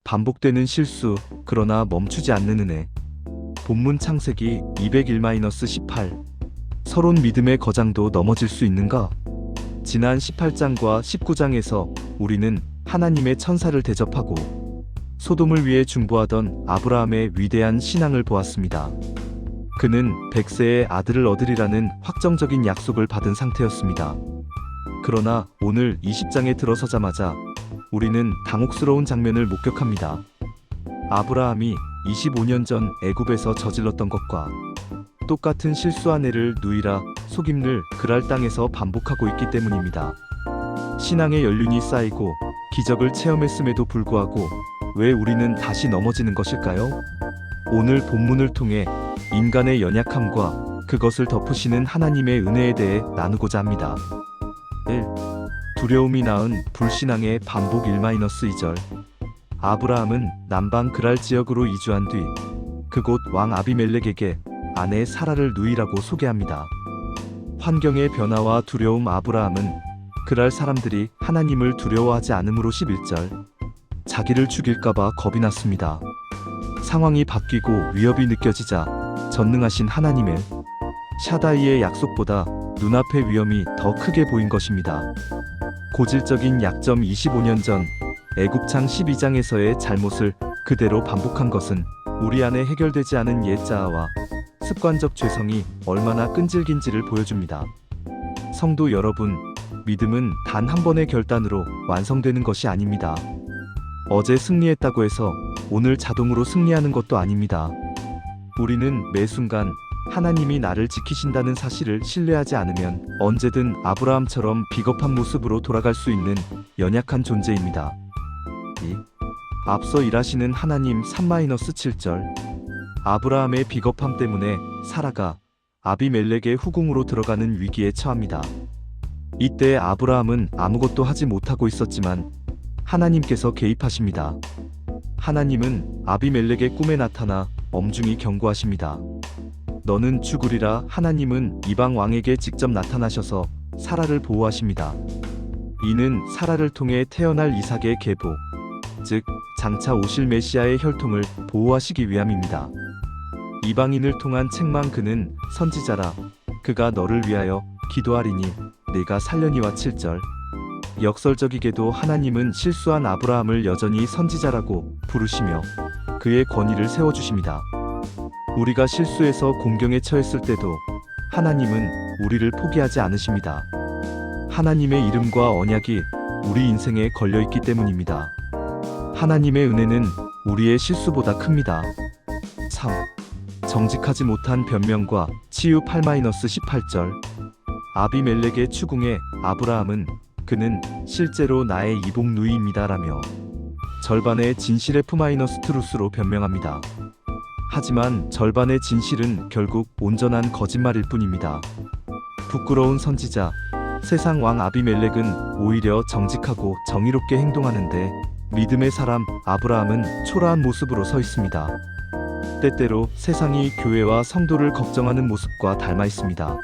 반복되는 실수, 그러나 멈추지 않는 은혜. 본문 창세기 201-18. 서론 믿음의 거장도 넘어질 수 있는가? 지난 18장과 19장에서 우리는 하나님의 천사를 대접하고 소돔을 위해 중보하던 아브라함의 위대한 신앙을 보았습니다. 그는 100세의 아들을 얻으리라는 확정적인 약속을 받은 상태였습니다. 그러나 오늘 20장에 들어서자마자 우리는 당혹스러운 장면을 목격합니다. 아브라함이 25년 전 애굽에서 저질렀던 것과 똑같은 실수한 애를 누이라 속임을 그랄 땅에서 반복하고 있기 때문입니다. 신앙의 연륜이 쌓이고 기적을 체험했음에도 불구하고 왜 우리는 다시 넘어지는 것일까요? 오늘 본문을 통해 인간의 연약함과 그것을 덮으시는 하나님의 은혜에 대해 나누고자 합니다. 1. 두려움이 낳은 불신앙의 반복 1-2절. 아브라함은 남방 그랄 지역으로 이주한 뒤 그곳 왕 아비멜렉에게 아내 사라를 누이라고 소개합니다. 환경의 변화와 두려움. 아브라함은 그랄 사람들이 하나님을 두려워하지 않으므로 11절. 자기를 죽일까봐 겁이 났습니다. 상황이 바뀌고 위협이 느껴지자 전능하신 하나님의 샤다이의 약속보다 눈앞의 위험이 더 크게 보인 것입니다. 고질적인 약점. 25년 전 애굽창 12장에서의 잘못을 그대로 반복한 것은 우리 안에 해결되지 않은 옛자아와 습관적 죄성이 얼마나 끈질긴지를 보여줍니다. 성도 여러분, 믿음은 단 한 번의 결단으로 완성되는 것이 아닙니다. 어제 승리했다고 해서 오늘 자동으로 승리하는 것도 아닙니다. 우리는 매 순간 하나님이 나를 지키신다는 사실을 신뢰하지 않으면 언제든 아브라함처럼 비겁한 모습으로 돌아갈 수 있는 연약한 존재입니다. 2. 앞서 일하시는 하나님. 3-7절. 아브라함의 비겁함 때문에 사라가 아비멜렉의 후궁으로 들어가는 위기에 처합니다. 이때 아브라함은 아무것도 하지 못하고 있었지만 하나님께서 개입하십니다. 하나님은 아비멜렉의 꿈에 나타나 엄중히 경고하십니다. 너는 죽으리라. 하나님은 이방 왕에게 직접 나타나셔서 사라를 보호하십니다. 이는 사라를 통해 태어날 이삭의 계보, 즉 장차 오실 메시아의 혈통을 보호하시기 위함입니다. 이방인을 통한 책망. 그는 선지자라. 그가 너를 위하여 기도하리니 내가 살려니와. 7절. 역설적이게도 하나님은 실수한 아브라함을 여전히 선지자라고 부르시며 그의 권위를 세워주십니다. 우리가 실수해서 공경에 처했을 때도 하나님은 우리를 포기하지 않으십니다. 하나님의 이름과 언약이 우리 인생에 걸려있기 때문입니다. 하나님의 은혜는 우리의 실수보다 큽니다. 3. 정직하지 못한 변명과 치유. 8-18절. 아비멜렉의 추궁에 아브라함은 그는 실제로 나의 이복 누이입니다라며 절반의 진실의 F-트루스로 변명합니다. 하지만 절반의 진실은 결국 온전한 거짓말일 뿐입니다. 부끄러운 선지자. 세상 왕 아비멜렉은 오히려 정직하고 정의롭게 행동하는데 믿음의 사람 아브라함은 초라한 모습으로 서 있습니다. 때때로 세상이 교회와 성도를 걱정하는 모습과 닮아 있습니다.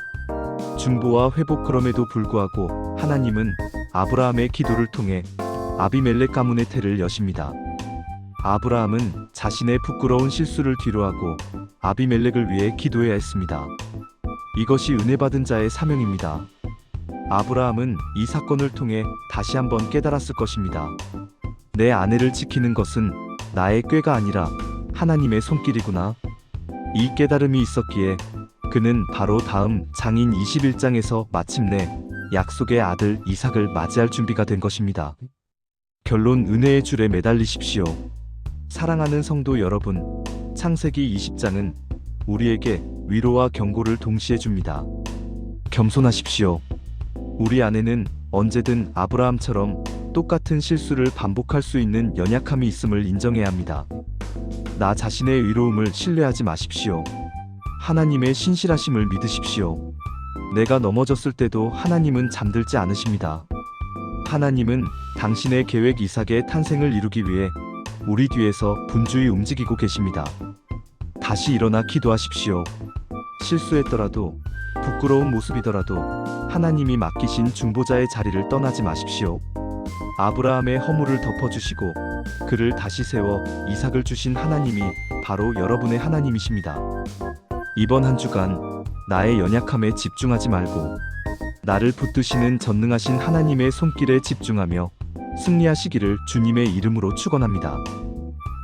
중보와 회복. 그럼에도 불구하고 하나님은 아브라함의 기도를 통해 아비멜렉 가문의 태를 여십니다. 아브라함은 자신의 부끄러운 실수를 뒤로하고 아비멜렉을 위해 기도해야 했습니다. 이것이 은혜받은 자의 사명입니다. 아브라함은 이 사건을 통해 다시 한번 깨달았을 것입니다. 내 아내를 지키는 것은 나의 꾀가 아니라 하나님의 손길이구나. 이 깨달음이 있었기에 그는 바로 다음 장인 21장에서 마침내 약속의 아들 이삭을 맞이할 준비가 된 것입니다. 결론. 은혜의 줄에 매달리십시오. 사랑하는 성도 여러분, 창세기 20장은 우리에게 위로와 경고를 동시에 줍니다. 겸손하십시오. 우리 안에는 언제든 아브라함처럼 똑같은 실수를 반복할 수 있는 연약함이 있음을 인정해야 합니다. 나 자신의 의로움을 신뢰하지 마십시오. 하나님의 신실하심을 믿으십시오. 내가 넘어졌을 때도 하나님은 잠들지 않으십니다. 하나님은 당신의 계획 이삭의 탄생을 이루기 위해 우리 뒤에서 분주히 움직이고 계십니다. 다시 일어나 기도하십시오. 실수했더라도 부끄러운 모습이더라도 하나님이 맡기신 중보자의 자리를 떠나지 마십시오. 아브라함의 허물을 덮어주시고 그를 다시 세워 이삭을 주신 하나님이 바로 여러분의 하나님이십니다. 이번 한 주간 나의 연약함에 집중하지 말고 나를 붙드시는 전능하신 하나님의 손길에 집중하며 승리하시기를 주님의 이름으로 축원합니다.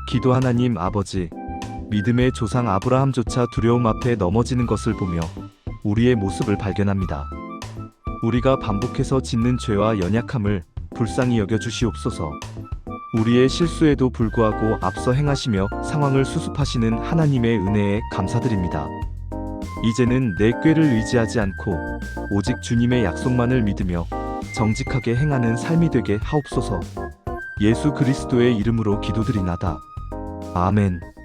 기도. 하나님 아버지, 믿음의 조상 아브라함조차 두려움 앞에 넘어지는 것을 보며 우리의 모습을 발견합니다. 우리가 반복해서 짓는 죄와 연약함을 불쌍히 여겨 주시옵소서. 우리의 실수에도 불구하고 앞서 행하시며 상황을 수습하시는 하나님의 은혜에 감사드립니다. 이제는 내 꾀를 의지하지 않고 오직 주님의 약속만을 믿으며 정직하게 행하는 삶이 되게 하옵소서. 예수 그리스도의 이름으로 기도드리나다. 아멘.